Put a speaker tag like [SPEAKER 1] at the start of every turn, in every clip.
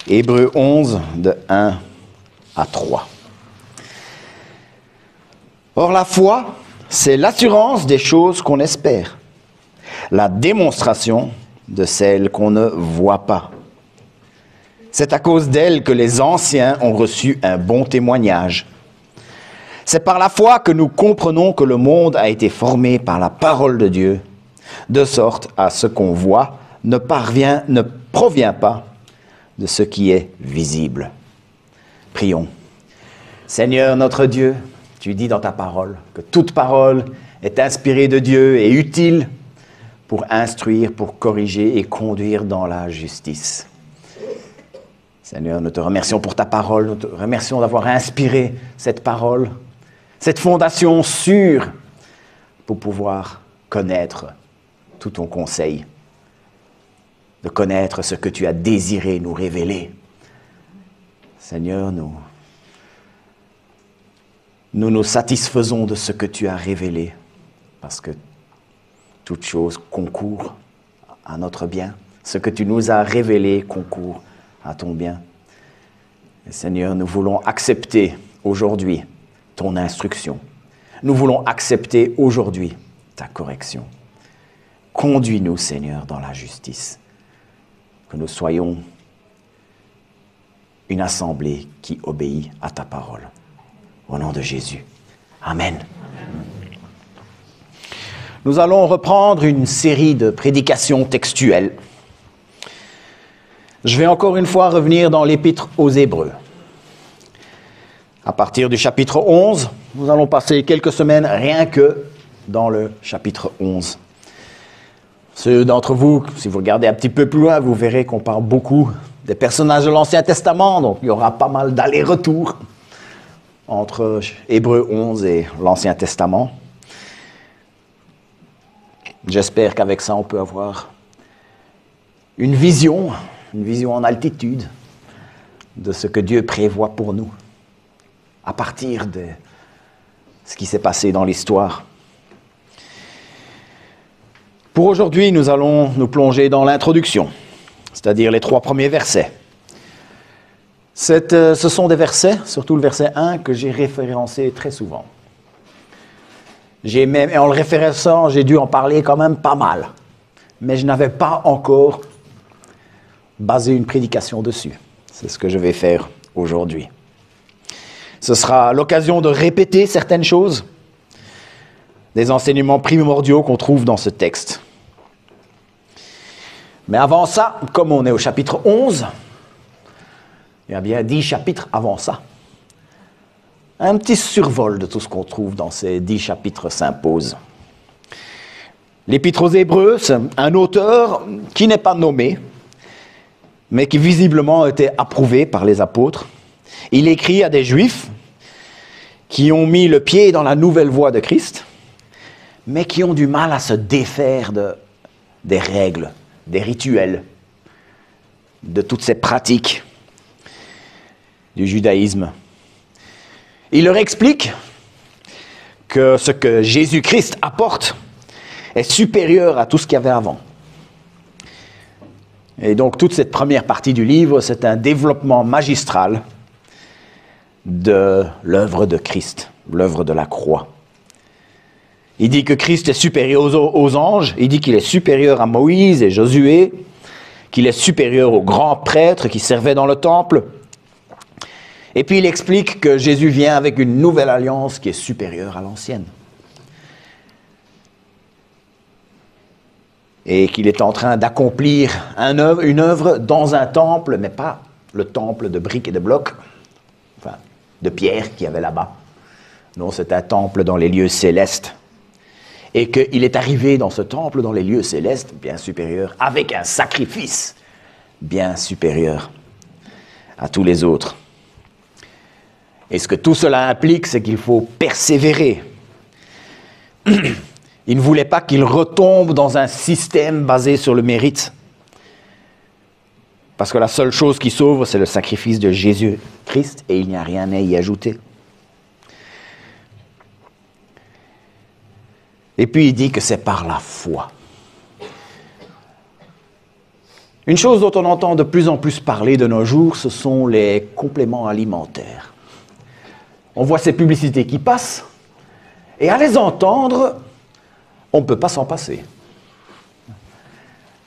[SPEAKER 1] Hébreux 11, de 1 à 3. Or la foi, c'est l'assurance des choses qu'on espère, la démonstration de celles qu'on ne voit pas. C'est à cause d'elle que les anciens ont reçu un bon témoignage. C'est par la foi que nous comprenons que le monde a été formé par la parole de Dieu, de sorte à ce qu'on voit ne provient pas de ce qui est visible. Prions. Seigneur notre Dieu, tu dis dans ta parole que toute parole est inspirée de Dieu et utile pour instruire, pour corriger et conduire dans la justice. Seigneur, nous te remercions pour ta parole, nous te remercions d'avoir inspiré cette parole, cette fondation sûre pour pouvoir connaître tout ton conseil, de connaître ce que tu as désiré nous révéler. Seigneur, nous nous satisfaisons de ce que tu as révélé, parce que toute chose concourt à notre bien. Ce que tu nous as révélé concourt à ton bien. Et Seigneur, nous voulons accepter aujourd'hui ton instruction. Nous voulons accepter aujourd'hui ta correction. Conduis-nous, Seigneur, dans la justice. Que nous soyons une assemblée qui obéit à ta parole. Au nom de Jésus. Amen. Nous allons reprendre une série de prédications textuelles. Je vais encore une fois revenir dans l'Épître aux Hébreux. À partir du chapitre 11, nous allons passer quelques semaines rien que dans le chapitre 11. Ceux d'entre vous, si vous regardez un petit peu plus loin, vous verrez qu'on parle beaucoup des personnages de l'Ancien Testament, donc il y aura pas mal d'allers-retours entre Hébreux 11 et l'Ancien Testament. J'espère qu'avec ça, on peut avoir une vision en altitude de ce que Dieu prévoit pour nous à partir de ce qui s'est passé dans l'histoire. Pour aujourd'hui, nous allons nous plonger dans l'introduction, c'est-à-dire les 3 premiers versets. Ce sont des versets, surtout le verset 1, que j'ai référencé très souvent. Et en le référençant, j'ai dû en parler quand même pas mal. Mais je n'avais pas encore basé une prédication dessus. C'est ce que je vais faire aujourd'hui. Ce sera l'occasion de répéter certaines choses, des enseignements primordiaux qu'on trouve dans ce texte. Mais avant ça, comme on est au chapitre 11, il y a bien 10 chapitres avant ça. Un petit survol de tout ce qu'on trouve dans ces 10 chapitres s'impose. L'Épître aux Hébreux, c'est un auteur qui n'est pas nommé, mais qui visiblement a été approuvé par les apôtres. Il écrit à des Juifs qui ont mis le pied dans la nouvelle voie de Christ, mais qui ont du mal à se défaire des règles, des rituels, de toutes ces pratiques du judaïsme. Il leur explique que ce que Jésus-Christ apporte est supérieur à tout ce qu'il y avait avant. Et donc toute cette première partie du livre, c'est un développement magistral de l'œuvre de Christ, l'œuvre de la croix. Il dit que Christ est supérieur aux anges, il dit qu'il est supérieur à Moïse et Josué, qu'il est supérieur aux grands prêtres qui servaient dans le temple. Et puis il explique que Jésus vient avec une nouvelle alliance qui est supérieure à l'ancienne. Et qu'il est en train d'accomplir une œuvre dans un temple, mais pas le temple de briques et de blocs, enfin de pierre qu'il y avait là-bas. Non, c'est un temple dans les lieux célestes. Et qu'il est arrivé dans ce temple, dans les lieux célestes, bien supérieur, avec un sacrifice bien supérieur à tous les autres. Et ce que tout cela implique, c'est qu'il faut persévérer. Il ne voulait pas qu'il retombe dans un système basé sur le mérite. Parce que la seule chose qui sauve, c'est le sacrifice de Jésus-Christ, et il n'y a rien à y ajouter. Et puis il dit que c'est par la foi. Une chose dont on entend de plus en plus parler de nos jours, ce sont les compléments alimentaires. On voit ces publicités qui passent, et à les entendre, on ne peut pas s'en passer.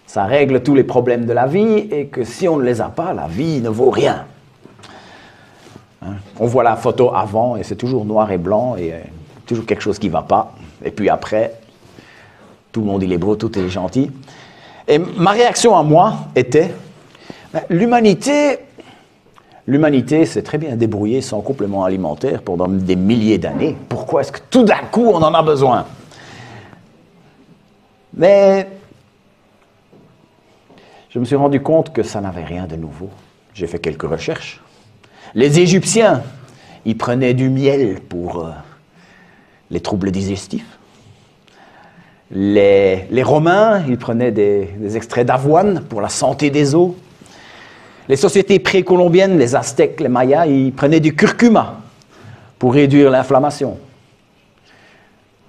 [SPEAKER 1] Ça règle tous les problèmes de la vie, et que si on ne les a pas, la vie ne vaut rien. On voit la photo avant, et c'est toujours noir et blanc, et toujours quelque chose qui ne va pas. Et puis après, tout le monde il est beau, tout est gentil. Et ma réaction à moi était, l'humanité s'est très bien débrouillée sans complément alimentaire pendant des milliers d'années. Pourquoi est-ce que tout d'un coup on en a besoin? Mais je me suis rendu compte que ça n'avait rien de nouveau. J'ai fait quelques recherches. Les Égyptiens, ils prenaient du miel pour les troubles digestifs. Les Romains, ils prenaient des extraits d'avoine pour la santé des os. Les sociétés précolombiennes, les Aztèques, les Mayas, ils prenaient du curcuma pour réduire l'inflammation.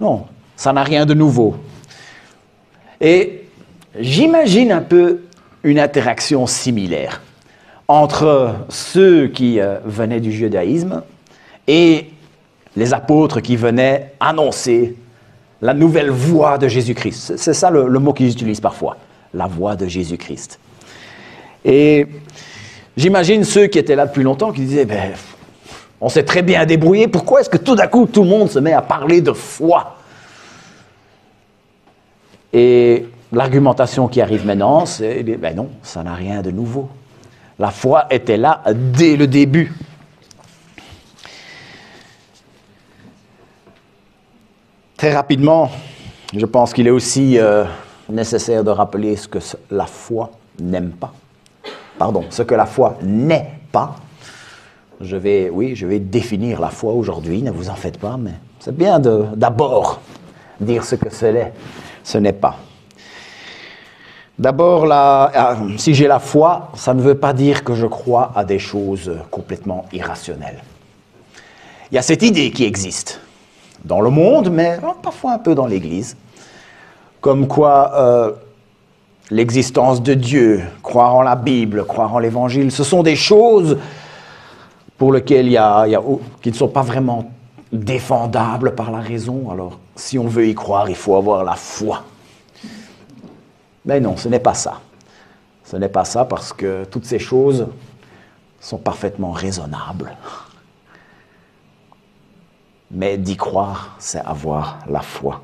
[SPEAKER 1] Non, ça n'a rien de nouveau. Et j'imagine un peu une interaction similaire entre ceux qui venaient du judaïsme et les apôtres qui venaient annoncer la nouvelle voie de Jésus-Christ. C'est ça le mot qu'ils utilisent parfois, la voie de Jésus-Christ. Et j'imagine ceux qui étaient là depuis longtemps qui disaient, on s'est très bien débrouillé, pourquoi est-ce que tout d'un coup tout le monde se met à parler de foi? Et l'argumentation qui arrive maintenant, c'est, non, ça n'a rien de nouveau. La foi était là dès le début. Très rapidement, je pense qu'il est aussi nécessaire de rappeler ce que la foi n'aime pas. Pardon, ce que la foi n'est pas. Je vais définir la foi aujourd'hui, ne vous en faites pas, mais c'est bien d'abord dire ce que ce n'est pas. D'abord, si j'ai la foi, ça ne veut pas dire que je crois à des choses complètement irrationnelles. Il y a cette idée qui existe dans le monde, mais parfois un peu dans l'Église, comme quoi l'existence de Dieu, croire en la Bible, croire en l'Évangile, ce sont des choses pour lesquelles qui ne sont pas vraiment défendables par la raison. Alors, si on veut y croire, il faut avoir la foi. Mais non, ce n'est pas ça. Ce n'est pas ça parce que toutes ces choses sont parfaitement raisonnables. Mais d'y croire, c'est avoir la foi.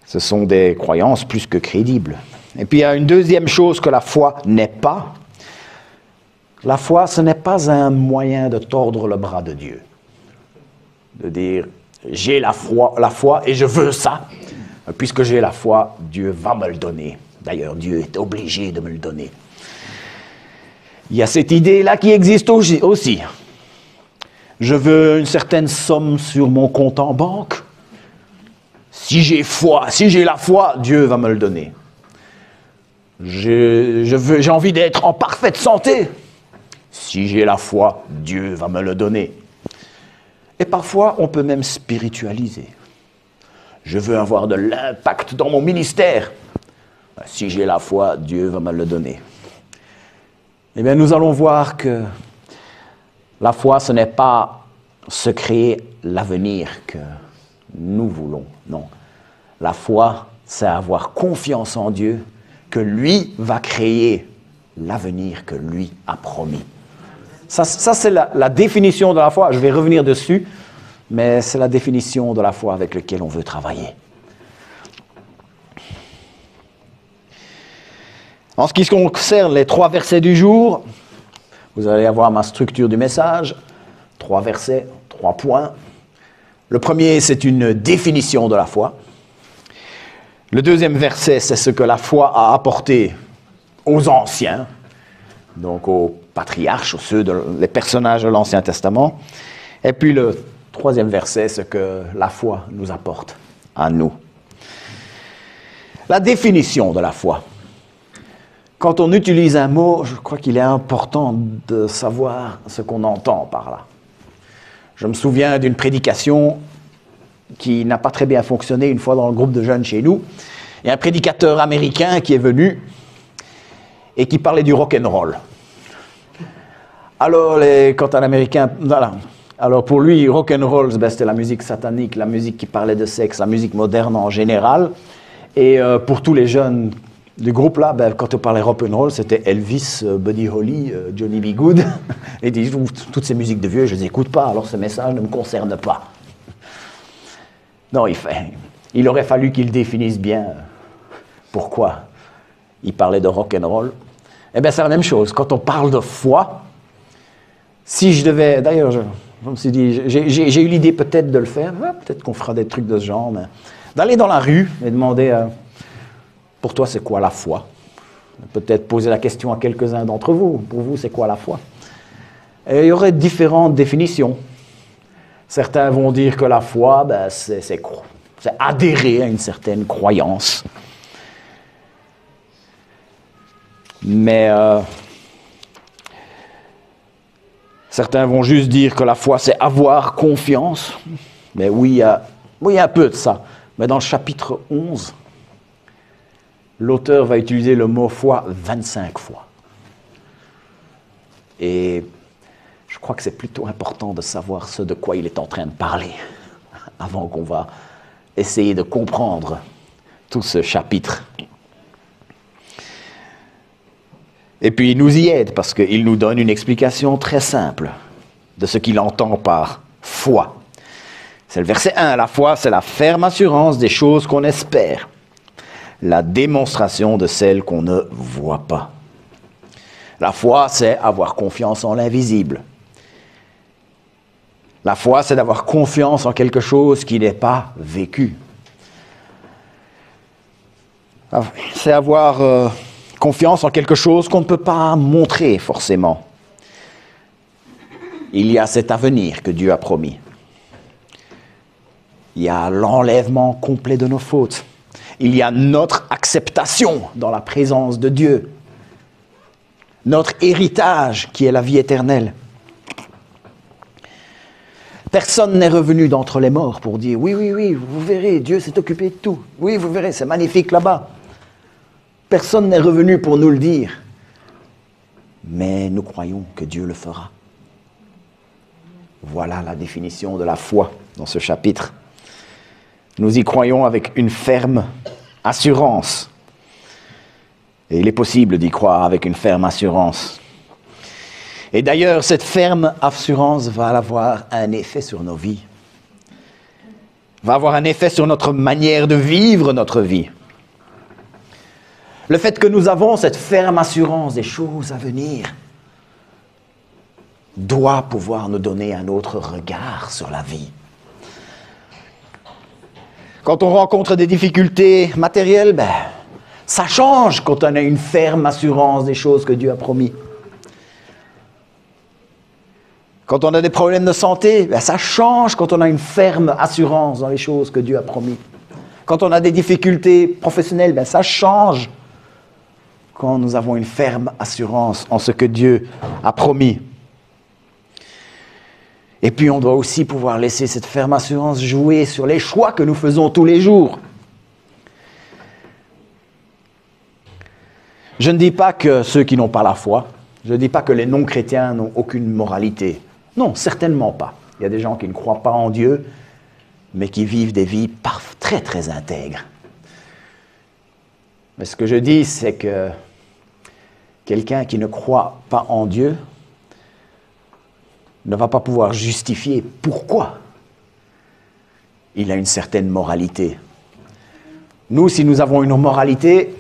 [SPEAKER 1] Ce sont des croyances plus que crédibles. Et puis il y a une deuxième chose que la foi n'est pas. La foi, ce n'est pas un moyen de tordre le bras de Dieu. De dire, j'ai la foi et je veux ça. Puisque j'ai la foi, Dieu va me le donner. D'ailleurs, Dieu est obligé de me le donner. Il y a cette idée-là qui existe aussi. Je veux une certaine somme sur mon compte en banque. Si j'ai la foi, Dieu va me le donner. J'ai envie d'être en parfaite santé. Si j'ai la foi, Dieu va me le donner. Et parfois, on peut même spiritualiser. Je veux avoir de l'impact dans mon ministère. Si j'ai la foi, Dieu va me le donner. Eh bien, nous allons voir que la foi, ce n'est pas se créer l'avenir que nous voulons. Non. La foi, c'est avoir confiance en Dieu, que lui va créer l'avenir que lui a promis. Ça c'est la définition de la foi. Je vais revenir dessus, mais c'est la définition de la foi avec laquelle on veut travailler. En ce qui concerne les 3 versets du jour, vous allez avoir ma structure du message. 3 versets, 3 points. Le premier, c'est une définition de la foi. Le deuxième verset, c'est ce que la foi a apporté aux anciens, donc aux patriarches, les personnages de l'Ancien Testament. Et puis le troisième verset, ce que la foi nous apporte à nous. La définition de la foi. Quand on utilise un mot, je crois qu'il est important de savoir ce qu'on entend par là. Je me souviens d'une prédication qui n'a pas très bien fonctionné une fois dans le groupe de jeunes chez nous. Il y a un prédicateur américain qui est venu et qui parlait du rock and roll. Alors, quand un Américain... Voilà. Alors pour lui, rock and roll, ben, c'était la musique satanique, la musique qui parlait de sexe, la musique moderne en général. Et pour tous les jeunes du groupe là, ben, quand on parlait rock and roll, c'était Elvis, Buddy Holly, Johnny B. Good. Et ils disent, toutes ces musiques de vieux, je ne les écoute pas, alors ce message ne me concerne pas. Non, il aurait fallu qu'il définisse bien pourquoi il parlait de rock and roll. Eh bien, c'est la même chose. Quand on parle de foi, si je devais... D'ailleurs, je me suis dit, j'ai eu l'idée peut-être de le faire, peut-être qu'on fera des trucs de ce genre, mais d'aller dans la rue et demander, pour toi, c'est quoi la foi? Peut-être poser la question à quelques-uns d'entre vous, pour vous, c'est quoi la foi? Et il y aurait différentes définitions. Certains vont dire que la foi, ben, c'est adhérer à une certaine croyance. Mais certains vont juste dire que la foi, c'est avoir confiance. Mais oui, il y a un peu de ça. Mais dans le chapitre 11, l'auteur va utiliser le mot foi 25 fois. Et je crois que c'est plutôt important de savoir ce de quoi il est en train de parler, avant qu'on va essayer de comprendre tout ce chapitre. Et puis il nous y aide parce qu'il nous donne une explication très simple de ce qu'il entend par foi. C'est le verset 1. La foi, c'est la ferme assurance des choses qu'on espère, la démonstration de celles qu'on ne voit pas. La foi, c'est avoir confiance en l'invisible. La foi, c'est d'avoir confiance en quelque chose qui n'est pas vécu. C'est avoir confiance en quelque chose qu'on ne peut pas montrer forcément. Il y a cet avenir que Dieu a promis. Il y a l'enlèvement complet de nos fautes. Il y a notre acceptation dans la présence de Dieu. Notre héritage qui est la vie éternelle. Personne n'est revenu d'entre les morts pour dire « Oui, oui, oui, vous verrez, Dieu s'est occupé de tout. Oui, vous verrez, c'est magnifique là-bas. » Personne n'est revenu pour nous le dire. Mais nous croyons que Dieu le fera. Voilà la définition de la foi dans ce chapitre. Nous y croyons avec une ferme assurance. Et il est possible d'y croire avec une ferme assurance. Et d'ailleurs, cette ferme assurance va avoir un effet sur nos vies. Va avoir un effet sur notre manière de vivre notre vie. Le fait que nous avons cette ferme assurance des choses à venir doit pouvoir nous donner un autre regard sur la vie. Quand on rencontre des difficultés matérielles, ça change quand on a une ferme assurance des choses que Dieu a promis. Quand on a des problèmes de santé, ça change quand on a une ferme assurance dans les choses que Dieu a promis. Quand on a des difficultés professionnelles, ça change quand nous avons une ferme assurance en ce que Dieu a promis. Et puis on doit aussi pouvoir laisser cette ferme assurance jouer sur les choix que nous faisons tous les jours. Je ne dis pas que ceux qui n'ont pas la foi, je ne dis pas que les non-chrétiens n'ont aucune moralité. Non, certainement pas. Il y a des gens qui ne croient pas en Dieu, mais qui vivent des vies très très intègres. Mais ce que je dis, c'est que quelqu'un qui ne croit pas en Dieu ne va pas pouvoir justifier pourquoi il a une certaine moralité. Nous, si nous avons une moralité,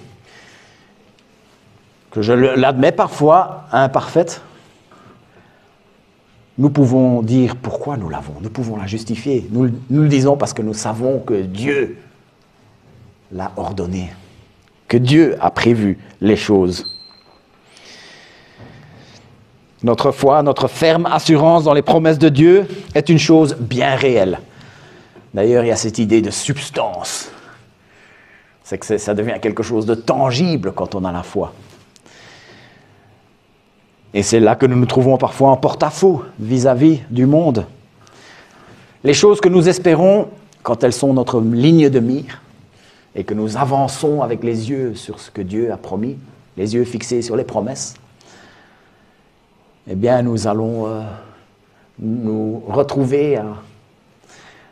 [SPEAKER 1] que je l'admets parfois, imparfaite, nous pouvons dire pourquoi nous l'avons, nous pouvons la justifier. Nous le disons parce que nous savons que Dieu l'a ordonné, que Dieu a prévu les choses. Notre foi, notre ferme assurance dans les promesses de Dieu est une chose bien réelle. D'ailleurs, il y a cette idée de substance. C'est que ça devient quelque chose de tangible quand on a la foi. Et c'est là que nous nous trouvons parfois en porte-à-faux vis-à-vis du monde. Les choses que nous espérons, quand elles sont notre ligne de mire, et que nous avançons avec les yeux sur ce que Dieu a promis, les yeux fixés sur les promesses, eh bien nous allons nous retrouver à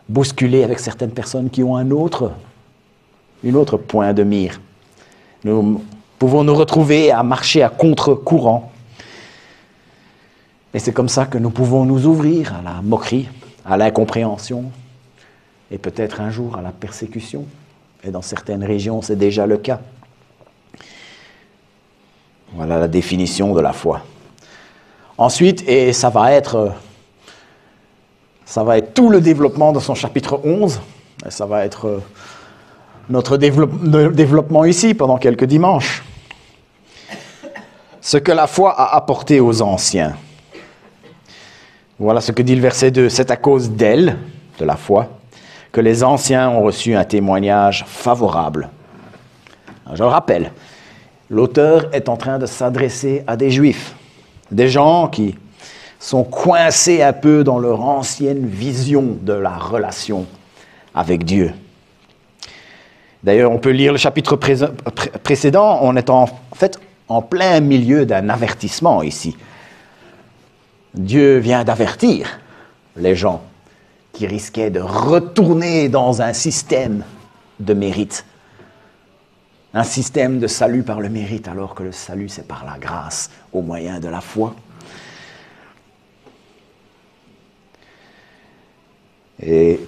[SPEAKER 1] bousculer avec certaines personnes qui ont un autre point de mire. Nous pouvons nous retrouver à marcher à contre-courant. Et c'est comme ça que nous pouvons nous ouvrir à la moquerie, à l'incompréhension, et peut-être un jour à la persécution. Et dans certaines régions, c'est déjà le cas. Voilà la définition de la foi. Ensuite, et ça va être tout le développement de son chapitre 11, et ça va être notre développement ici pendant quelques dimanches. Ce que la foi a apporté aux anciens. Voilà ce que dit le verset 2. C'est à cause d'elle, de la foi, que les anciens ont reçu un témoignage favorable. Alors, je le rappelle, l'auteur est en train de s'adresser à des juifs, des gens qui sont coincés un peu dans leur ancienne vision de la relation avec Dieu. D'ailleurs, on peut lire le chapitre précédent, on est en fait en plein milieu d'un avertissement ici. Dieu vient d'avertir les gens qui risquaient de retourner dans un système de mérite, un système de salut par le mérite, alors que le salut, c'est par la grâce, au moyen de la foi. Et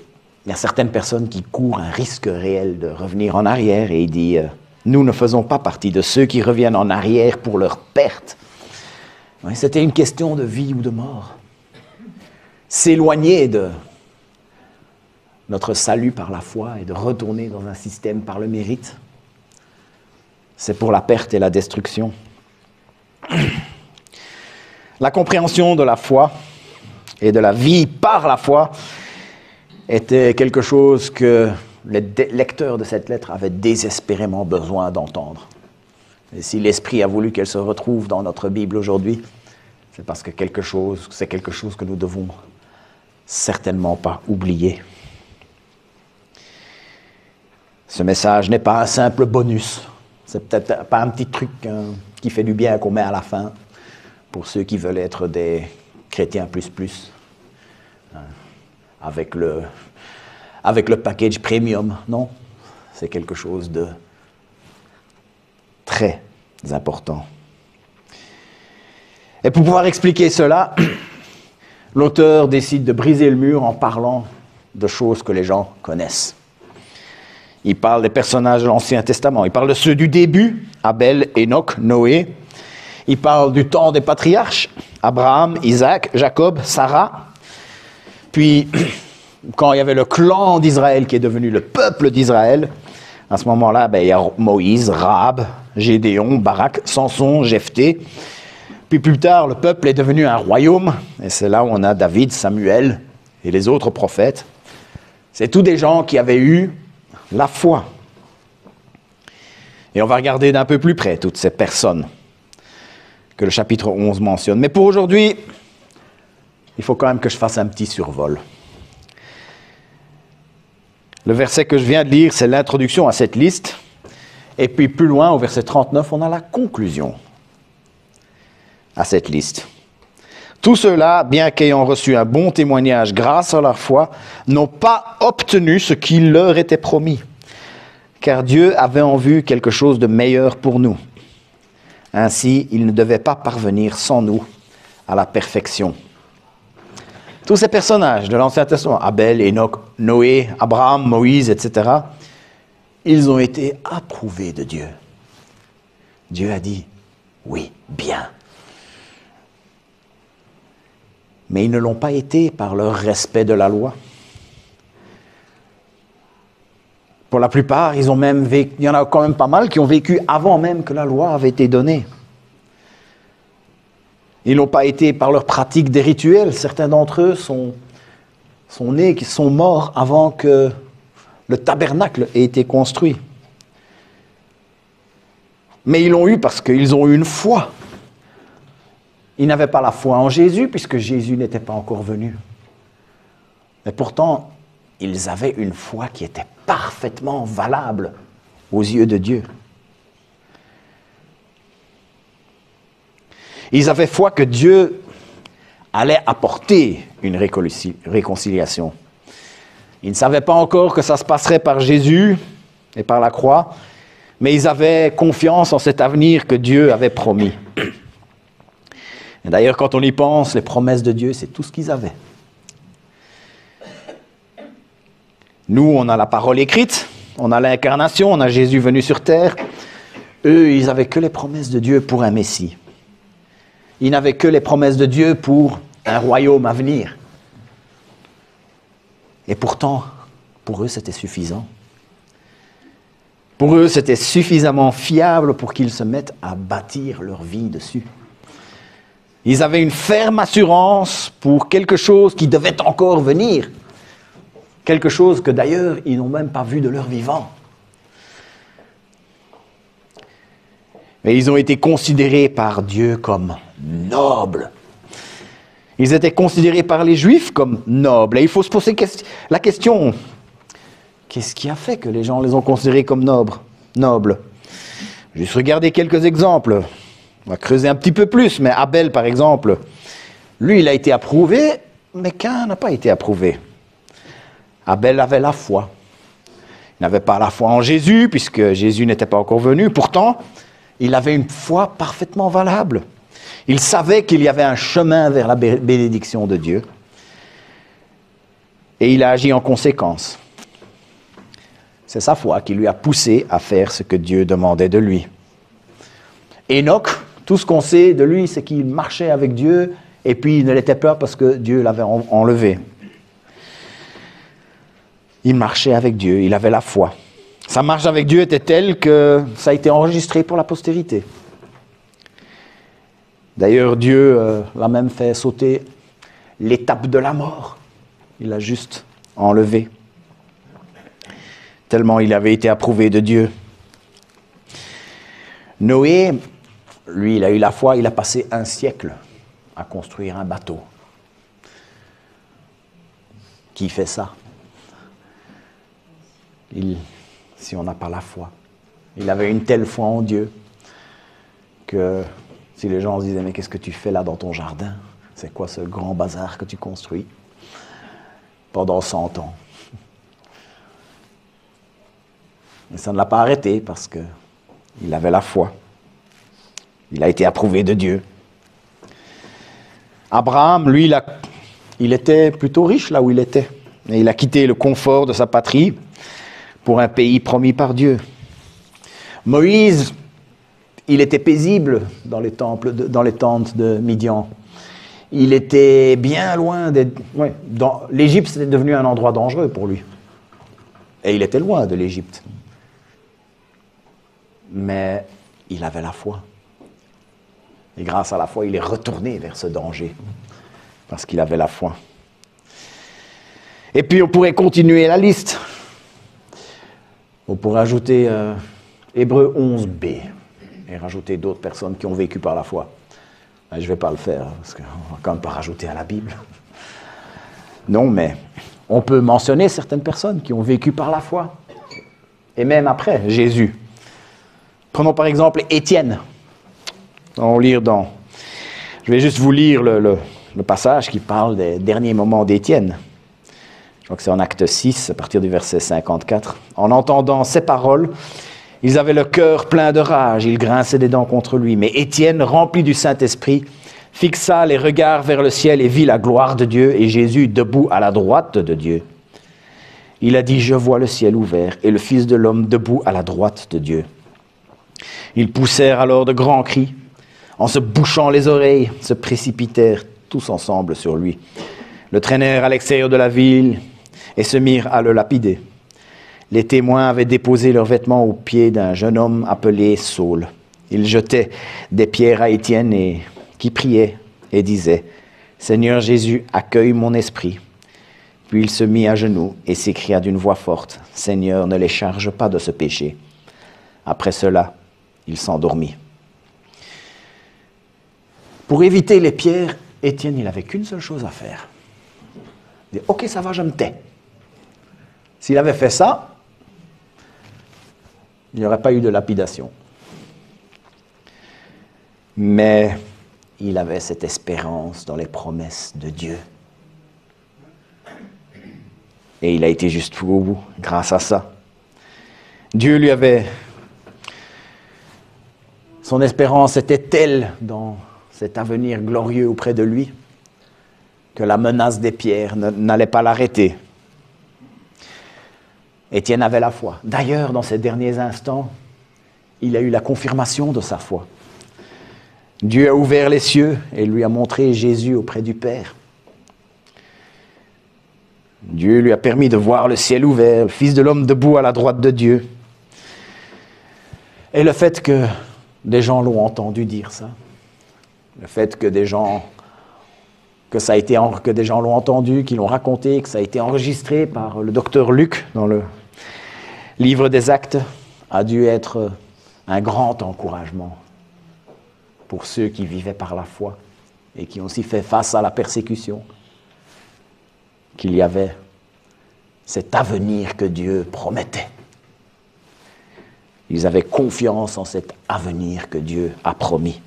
[SPEAKER 1] il y a certaines personnes qui courent un risque réel de revenir en arrière, et il dit « Nous ne faisons pas partie de ceux qui reviennent en arrière pour leur perte. » Oui, c'était une question de vie ou de mort. S'éloigner de notre salut par la foi et de retourner dans un système par le mérite, c'est pour la perte et la destruction. La compréhension de la foi et de la vie par la foi était quelque chose que les lecteurs de cette lettre avaient désespérément besoin d'entendre. Et si l'Esprit a voulu qu'elle se retrouve dans notre Bible aujourd'hui, c'est parce que c'est quelque chose que nous devons certainement pas oublier. Ce message n'est pas un simple bonus. C'est peut-être pas un petit truc qui fait du bien qu'on met à la fin pour ceux qui veulent être des chrétiens plus, avec le package premium. Non, c'est quelque chose de très important. Et pour pouvoir expliquer cela, l'auteur décide de briser le mur en parlant de choses que les gens connaissent. Il parle des personnages de l'Ancien Testament. Il parle de ceux du début, Abel, Enoch, Noé. Il parle du temps des patriarches, Abraham, Isaac, Jacob, Sarah. Puis, quand il y avait le clan d'Israël qui est devenu le peuple d'Israël, à ce moment-là, il y a Moïse, Rahab, Gédéon, Barak, Samson, Jephthé. Puis plus tard, le peuple est devenu un royaume, et c'est là où on a David, Samuel et les autres prophètes. C'est tous des gens qui avaient eu la foi. Et on va regarder d'un peu plus près toutes ces personnes que le chapitre 11 mentionne. Mais pour aujourd'hui, il faut quand même que je fasse un petit survol. Le verset que je viens de lire, c'est l'introduction à cette liste. Et puis plus loin, au verset 39, on a la conclusion à cette liste. Tous ceux-là, bien qu'ayant reçu un bon témoignage grâce à leur foi, n'ont pas obtenu ce qui leur était promis, car Dieu avait en vue quelque chose de meilleur pour nous. Ainsi, il ne devait pas parvenir sans nous à la perfection. Tous ces personnages de l'Ancien Testament, Abel, Enoch, Noé, Abraham, Moïse, etc., ils ont été approuvés de Dieu. Dieu a dit, oui, bien. Mais ils ne l'ont pas été par leur respect de la loi. Pour la plupart, ils ont même vécu, il y en a quand même pas mal qui ont vécu avant même que la loi avait été donnée. Ils n'ont pas été par leur pratique des rituels. Certains d'entre eux sont nés, qui sont morts avant que le tabernacle ait été construit. Mais ils l'ont eu parce qu'ils ont eu une foi. Ils n'avaient pas la foi en Jésus puisque Jésus n'était pas encore venu. Mais pourtant, ils avaient une foi qui était parfaitement valable aux yeux de Dieu. Ils avaient foi que Dieu allait apporter une réconciliation. Ils ne savaient pas encore que ça se passerait par Jésus et par la croix, mais ils avaient confiance en cet avenir que Dieu avait promis. Et d'ailleurs, quand on y pense, les promesses de Dieu, c'est tout ce qu'ils avaient. Nous, on a la parole écrite, on a l'incarnation, on a Jésus venu sur terre. Eux, ils n'avaient que les promesses de Dieu pour un Messie. Ils n'avaient que les promesses de Dieu pour un royaume à venir. Et pourtant, pour eux, c'était suffisant. Pour eux, c'était suffisamment fiable pour qu'ils se mettent à bâtir leur vie dessus. Ils avaient une ferme assurance pour quelque chose qui devait encore venir. Quelque chose que d'ailleurs, ils n'ont même pas vu de leur vivant. Mais ils ont été considérés par Dieu comme nobles. Ils étaient considérés par les Juifs comme nobles. Et il faut se poser la question, qu'est-ce qui a fait que les gens les ont considérés comme nobles? Juste regarder quelques exemples. On va creuser un petit peu plus, mais Abel, par exemple, lui, il a été approuvé, mais Caïn n'a pas été approuvé. Abel avait la foi. Il n'avait pas la foi en Jésus, puisque Jésus n'était pas encore venu. Pourtant, il avait une foi parfaitement valable. Il savait qu'il y avait un chemin vers la bénédiction de Dieu. Et il a agi en conséquence. C'est sa foi qui lui a poussé à faire ce que Dieu demandait de lui. Enoch, tout ce qu'on sait de lui, c'est qu'il marchait avec Dieu, et puis il ne l'était pas parce que Dieu l'avait enlevé. Il marchait avec Dieu, il avait la foi. Sa marche avec Dieu était telle que ça a été enregistré pour la postérité. D'ailleurs, Dieu l'a même fait sauter l'étape de la mort. Il l'a juste enlevé. Tellement il avait été approuvé de Dieu. Noé, lui, il a eu la foi, il a passé un siècle à construire un bateau. Qui fait ça? Si on n'a pas la foi. Il avait une telle foi en Dieu que si les gens se disaient « Mais qu'est-ce que tu fais là dans ton jardin? C'est quoi ce grand bazar que tu construis ?» Pendant 100 ans. Et ça ne l'a pas arrêté parce qu'il avait la foi. Il a été approuvé de Dieu. Abraham, lui, il était plutôt riche là où il était. Et il a quitté le confort de sa patrie pour un pays promis par Dieu. Moïse, il était paisible dans les tentes de Midian. Il était bien loin l'Égypte, c'était devenu un endroit dangereux pour lui. Et il était loin de l'Égypte. Mais il avait la foi. Et grâce à la foi, il est retourné vers ce danger. Parce qu'il avait la foi. Et puis on pourrait continuer la liste. On pourrait ajouter Hébreux 11b et rajouter d'autres personnes qui ont vécu par la foi. Je ne vais pas le faire, parce qu'on ne va quand même pas rajouter à la Bible. Non, mais on peut mentionner certaines personnes qui ont vécu par la foi. Et même après Jésus. Prenons par exemple Étienne. Je vais juste vous lire le passage qui parle des derniers moments d'Étienne. Je crois que c'est en Acte 6, à partir du verset 54. En entendant ces paroles, ils avaient le cœur plein de rage, ils grinçaient des dents contre lui. Mais Étienne, rempli du Saint-Esprit, fixa les regards vers le ciel et vit la gloire de Dieu et Jésus debout à la droite de Dieu. Il a dit, je vois le ciel ouvert et le Fils de l'homme debout à la droite de Dieu. Ils poussèrent alors de grands cris. En se bouchant les oreilles, se précipitèrent tous ensemble sur lui. Le traînèrent à l'extérieur de la ville et se mirent à le lapider. Les témoins avaient déposé leurs vêtements aux pieds d'un jeune homme appelé Saul. Ils jetaient des pierres à Étienne qui priait et disait « Seigneur Jésus, accueille mon esprit ». Puis il se mit à genoux et s'écria d'une voix forte « Seigneur, ne les charge pas de ce péché ». Après cela, il s'endormit. Pour éviter les pierres, Étienne, il n'avait qu'une seule chose à faire. Il dit, ok, ça va, je me tais. S'il avait fait ça, il n'y aurait pas eu de lapidation. Mais il avait cette espérance dans les promesses de Dieu. Et il a été jusqu'au bout grâce à ça. Dieu lui avait... Son espérance était telle dans cet avenir glorieux auprès de lui que la menace des pierres n'allait pas l'arrêter. Étienne avait la foi. D'ailleurs, dans ces derniers instants, il a eu la confirmation de sa foi. Dieu a ouvert les cieux et lui a montré Jésus auprès du Père. Dieu lui a permis de voir le ciel ouvert, le Fils de l'homme debout à la droite de Dieu. Et le fait que des gens l'ont entendu dire ça, le fait que des gens l'ont entendu, qu'ils l'ont raconté, que ça a été enregistré par le docteur Luc dans le livre des Actes, a dû être un grand encouragement pour ceux qui vivaient par la foi et qui ont aussi fait face à la persécution, qu'il y avait cet avenir que Dieu promettait. Ils avaient confiance en cet avenir que Dieu a promis.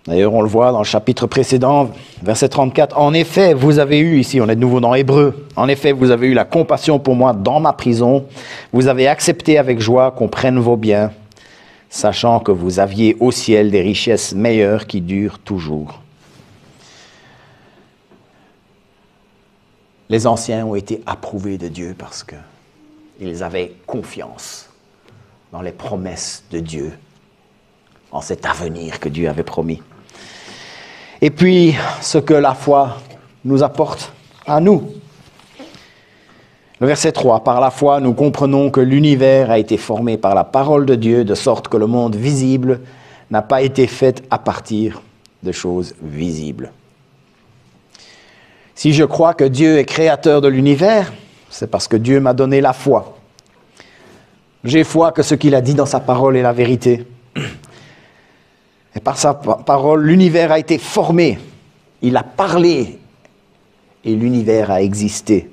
[SPEAKER 1] D'ailleurs, on le voit dans le chapitre précédent, verset 34. « En effet, vous avez eu, ici on est de nouveau dans Hébreux, en effet, vous avez eu la compassion pour moi dans ma prison. Vous avez accepté avec joie qu'on prenne vos biens, sachant que vous aviez au ciel des richesses meilleures qui durent toujours. » Les anciens ont été approuvés de Dieu parce qu'ils avaient confiance dans les promesses de Dieu, en cet avenir que Dieu avait promis. Et puis, ce que la foi nous apporte à nous. Le verset 3, « Par la foi, nous comprenons que l'univers a été formé par la parole de Dieu, de sorte que le monde visible n'a pas été fait à partir de choses visibles. » Si je crois que Dieu est créateur de l'univers, c'est parce que Dieu m'a donné la foi. J'ai foi que ce qu'il a dit dans sa parole est la vérité. Et par sa parole, l'univers a été formé. Il a parlé et l'univers a existé.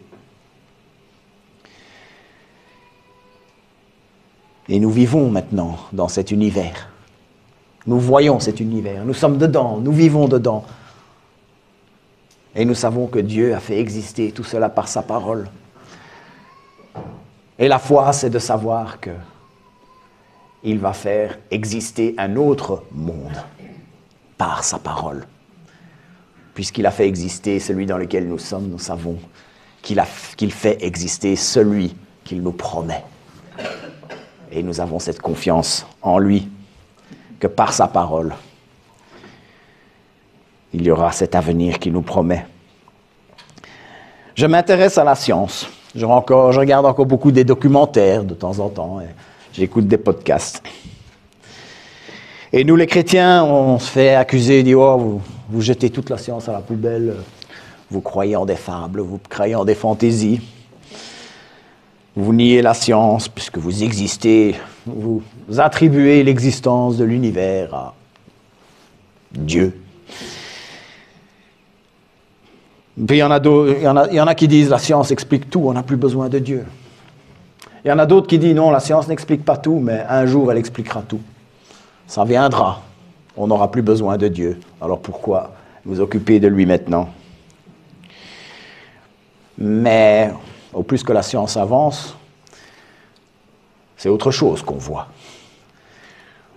[SPEAKER 1] Et nous vivons maintenant dans cet univers. Nous voyons cet univers. Nous sommes dedans. Nous vivons dedans. Et nous savons que Dieu a fait exister tout cela par sa parole. Et la foi, c'est de savoir que il va faire exister un autre monde par sa parole. Puisqu'il a fait exister celui dans lequel nous sommes, nous savons qu'il fait exister celui qu'il nous promet. Et nous avons cette confiance en lui, que par sa parole, il y aura cet avenir qu'il nous promet. Je m'intéresse à la science. Je regarde encore beaucoup des documentaires de temps en temps. Et j'écoute des podcasts. Et nous, les chrétiens, on se fait accuser, dit, oh, vous jetez toute la science à la poubelle, vous croyez en des fables, vous croyez en des fantaisies, vous niez la science puisque vous existez, vous attribuez l'existence de l'univers à Dieu. Puis il y en a qui disent la science explique tout, on n'a plus besoin de Dieu. Il y en a d'autres qui disent non, la science n'explique pas tout, mais un jour elle expliquera tout. Ça viendra, on n'aura plus besoin de Dieu. Alors pourquoi vous occuper de lui maintenant? Mais au plus que la science avance, c'est autre chose qu'on voit.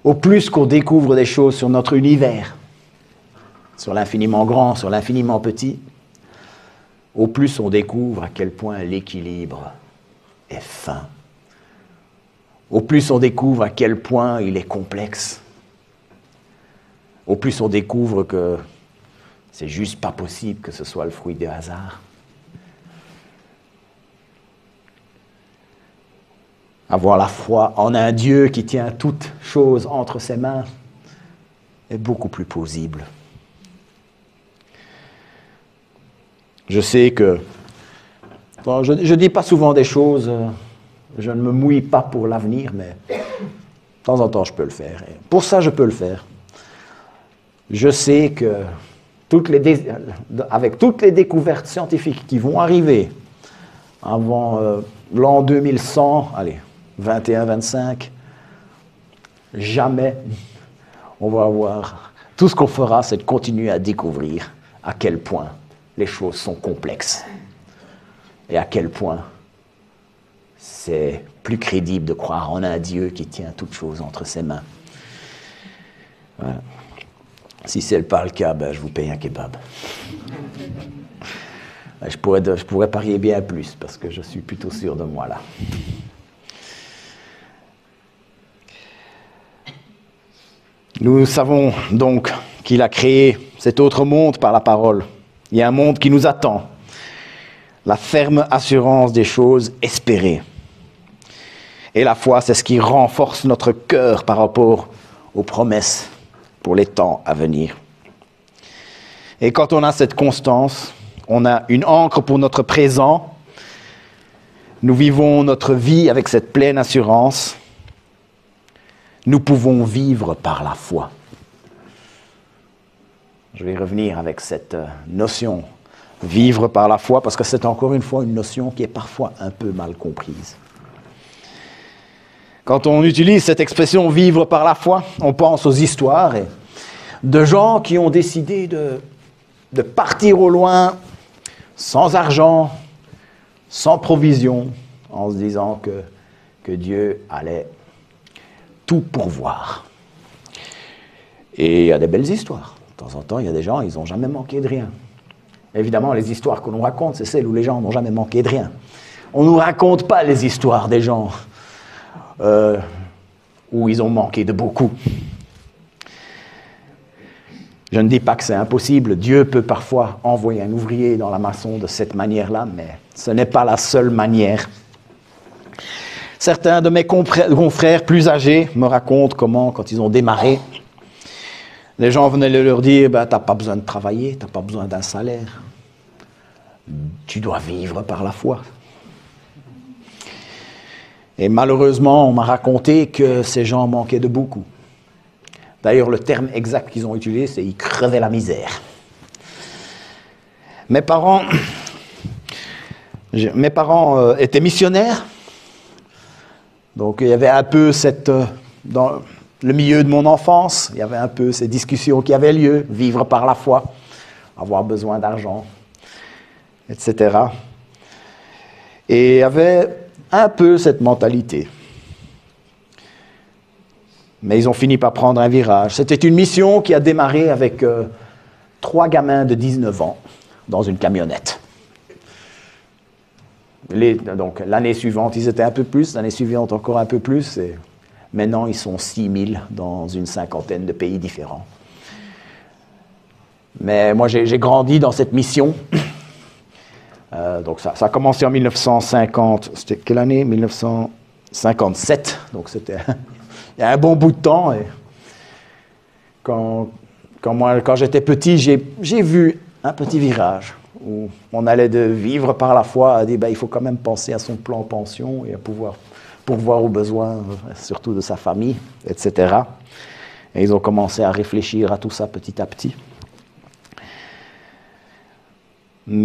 [SPEAKER 1] Au plus qu'on découvre des choses sur notre univers, sur l'infiniment grand, sur l'infiniment petit, au plus on découvre à quel point l'équilibre est fin. Au plus on découvre à quel point il est complexe. Au plus on découvre que c'est juste pas possible que ce soit le fruit du hasard. Avoir la foi en un Dieu qui tient toutes choses entre ses mains est beaucoup plus plausible. Je sais que, je ne dis pas souvent des choses, je ne me mouille pas pour l'avenir, mais de temps en temps je peux le faire. Et pour ça, je peux le faire. Je sais que avec toutes les découvertes scientifiques qui vont arriver avant l'an 2100, allez, 21-25, jamais on va avoir... Tout ce qu'on fera, c'est de continuer à découvrir à quel point les choses sont complexes et à quel point c'est plus crédible de croire en un Dieu qui tient toutes choses entre ses mains. Voilà. Si c'est pas le cas, ben, je vous paye un kebab. Je pourrais parier bien plus, parce que je suis plutôt sûr de moi là. Nous savons donc qu'il a créé cet autre monde par la parole. Il y a un monde qui nous attend. La ferme assurance des choses espérées. Et la foi, c'est ce qui renforce notre cœur par rapport aux promesses pour les temps à venir. Et quand on a cette constance, on a une ancre pour notre présent. Nous vivons notre vie avec cette pleine assurance. Nous pouvons vivre par la foi. Je vais revenir avec cette notion, vivre par la foi, parce que c'est encore une fois une notion qui est parfois un peu mal comprise. Quand on utilise cette expression « vivre par la foi », on pense aux histoires de gens qui ont décidé de partir au loin sans argent, sans provision, en se disant que Dieu allait tout pourvoir. Et il y a des belles histoires. De temps en temps, il y a des gens, ils n'ont jamais manqué de rien. Évidemment, les histoires que l'on raconte, c'est celles où les gens n'ont jamais manqué de rien. On ne nous raconte pas les histoires des gens où ils ont manqué de beaucoup. Je ne dis pas que c'est impossible. Dieu peut parfois envoyer un ouvrier dans la maçon de cette manière-là, mais ce n'est pas la seule manière. Certains de mes confrères plus âgés me racontent comment, quand ils ont démarré, les gens venaient leur dire « tu n'as pas besoin de travailler, tu n'as pas besoin d'un salaire. Tu dois vivre par la foi. » Et malheureusement, on m'a raconté que ces gens manquaient de beaucoup. D'ailleurs, le terme exact qu'ils ont utilisé, c'est « ils crevaient la misère ». Mes parents étaient missionnaires. Donc il y avait un peu dans le milieu de mon enfance, il y avait un peu ces discussions qui avaient lieu, vivre par la foi, avoir besoin d'argent, etc. Et il y avait un peu cette mentalité. Mais ils ont fini par prendre un virage. C'était une mission qui a démarré avec 3 gamins de 19 ans dans une camionnette. Donc l'année suivante, ils étaient un peu plus, l'année suivante encore un peu plus, et maintenant ils sont 6000 dans une 50aine de pays différents. Mais moi j'ai grandi dans cette mission, donc ça a commencé en 1950, c'était quelle année? 1957, donc c'était il y a un bon bout de temps. Et quand j'étais petit, j'ai vu un petit virage où on allait de vivre par la foi à dire il faut quand même penser à son plan pension et à pouvoir pourvoir aux besoins, surtout de sa famille, etc. Et ils ont commencé à réfléchir à tout ça petit à petit.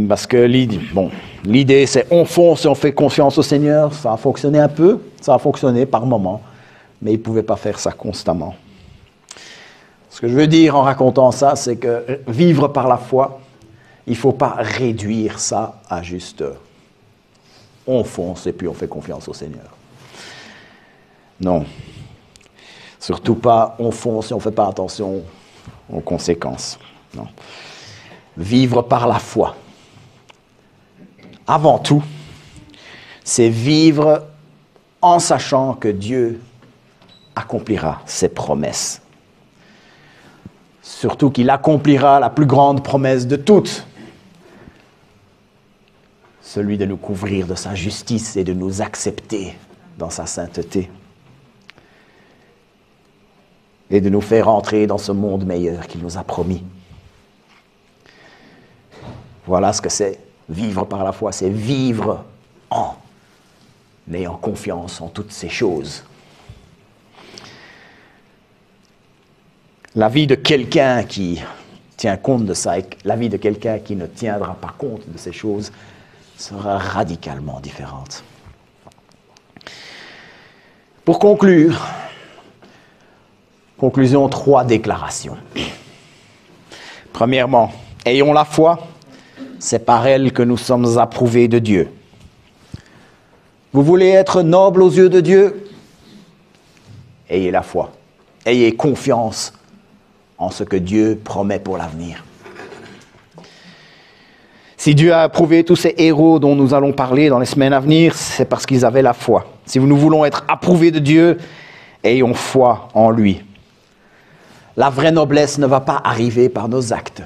[SPEAKER 1] Parce que l'idée, c'est on fonce et on fait confiance au Seigneur. Ça a fonctionné un peu, ça a fonctionné par moments, mais ils ne pouvaient pas faire ça constamment. Ce que je veux dire en racontant ça, c'est que vivre par la foi, il ne faut pas réduire ça à juste on fonce et puis on fait confiance au Seigneur. Non. Surtout pas on fonce et on ne fait pas attention aux conséquences. Non. Vivre par la foi. Avant tout, c'est vivre en sachant que Dieu accomplira ses promesses. Surtout qu'il accomplira la plus grande promesse de toutes, celui de nous couvrir de sa justice et de nous accepter dans sa sainteté et de nous faire entrer dans ce monde meilleur qu'il nous a promis. Voilà ce que c'est vivre par la foi, c'est vivre en ayant confiance en toutes ces choses. La vie de quelqu'un qui tient compte de ça et la vie de quelqu'un qui ne tiendra pas compte de ces choses sera radicalement différente. Pour conclure, conclusion, 3 déclarations. Premièrement, ayons la foi, c'est par elle que nous sommes approuvés de Dieu. Vous voulez être noble aux yeux de Dieu? Ayez la foi, ayez confiance en ce que Dieu promet pour l'avenir. Si Dieu a approuvé tous ces héros dont nous allons parler dans les semaines à venir, c'est parce qu'ils avaient la foi. Si nous voulons être approuvés de Dieu, ayons foi en lui. La vraie noblesse ne va pas arriver par nos actes,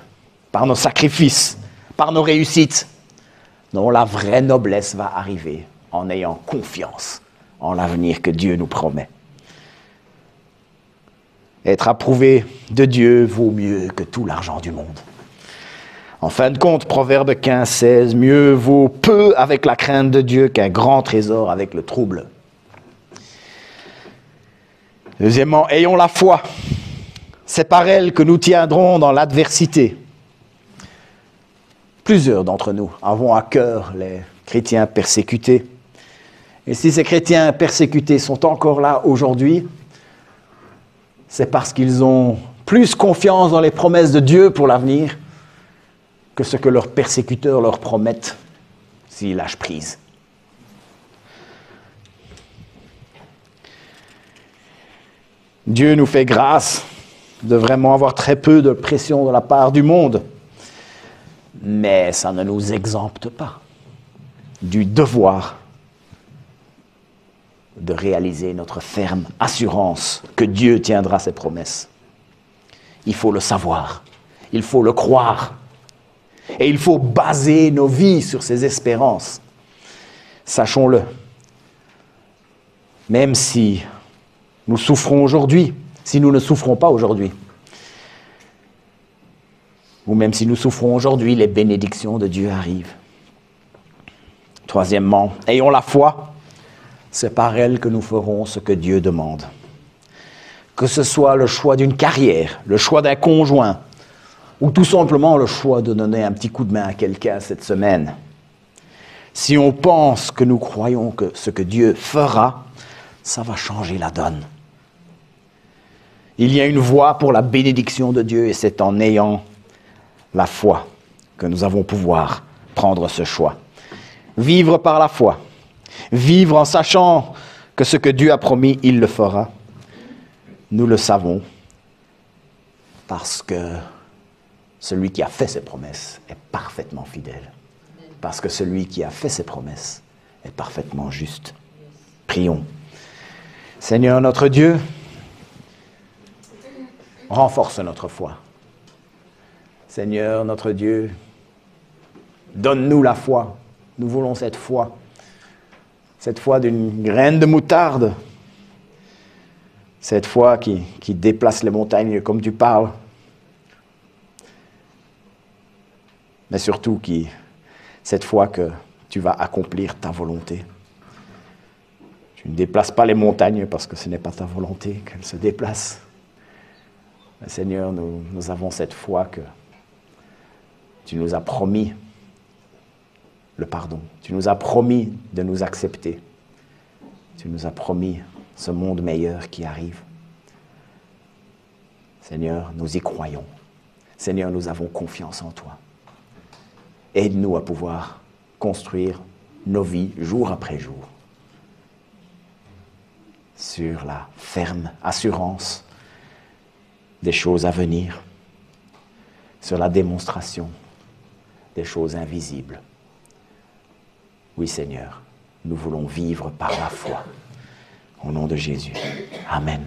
[SPEAKER 1] par nos sacrifices, par nos réussites. Non, la vraie noblesse va arriver en ayant confiance en l'avenir que Dieu nous promet. Être approuvé de Dieu vaut mieux que tout l'argent du monde. En fin de compte, Proverbe 15, 16, mieux vaut peu avec la crainte de Dieu qu'un grand trésor avec le trouble. Deuxièmement, ayons la foi. C'est par elle que nous tiendrons dans l'adversité. Plusieurs d'entre nous avons à cœur les chrétiens persécutés. Et si ces chrétiens persécutés sont encore là aujourd'hui, c'est parce qu'ils ont plus confiance dans les promesses de Dieu pour l'avenir que ce que leurs persécuteurs leur promettent s'ils lâchent prise. Dieu nous fait grâce de vraiment avoir très peu de pression de la part du monde, mais ça ne nous exempte pas du devoir de réaliser notre ferme assurance que Dieu tiendra ses promesses. Il faut le savoir, il faut le croire, et il faut baser nos vies sur ces espérances. Sachons-le, même si nous souffrons aujourd'hui, si nous ne souffrons pas aujourd'hui, ou même si nous souffrons aujourd'hui, les bénédictions de Dieu arrivent. Troisièmement, ayons la foi, c'est par elle que nous ferons ce que Dieu demande. Que ce soit le choix d'une carrière, le choix d'un conjoint, ou tout simplement le choix de donner un petit coup de main à quelqu'un cette semaine. Si on pense que nous croyons que ce que Dieu fera, ça va changer la donne. Il y a une voie pour la bénédiction de Dieu et c'est en ayant la foi que nous avons pouvoir prendre ce choix. Vivre par la foi. Vivre en sachant que ce que Dieu a promis, il le fera. Nous le savons parce que celui qui a fait ses promesses est parfaitement fidèle. Parce que celui qui a fait ses promesses est parfaitement juste. Prions. Seigneur notre Dieu, renforce notre foi. Seigneur notre Dieu, donne-nous la foi. Nous voulons cette foi d'une graine de moutarde, cette foi qui déplace les montagnes comme tu parles, mais surtout cette foi que tu vas accomplir ta volonté. Tu ne déplaces pas les montagnes parce que ce n'est pas ta volonté qu'elles se déplacent. Mais Seigneur, nous avons cette foi que tu nous as promis le pardon. Tu nous as promis de nous accepter. Tu nous as promis ce monde meilleur qui arrive. Seigneur, nous y croyons. Seigneur, nous avons confiance en toi. Aide-nous à pouvoir construire nos vies jour après jour sur la ferme assurance des choses à venir, sur la démonstration des choses invisibles. Oui, Seigneur, nous voulons vivre par la foi. Au nom de Jésus. Amen.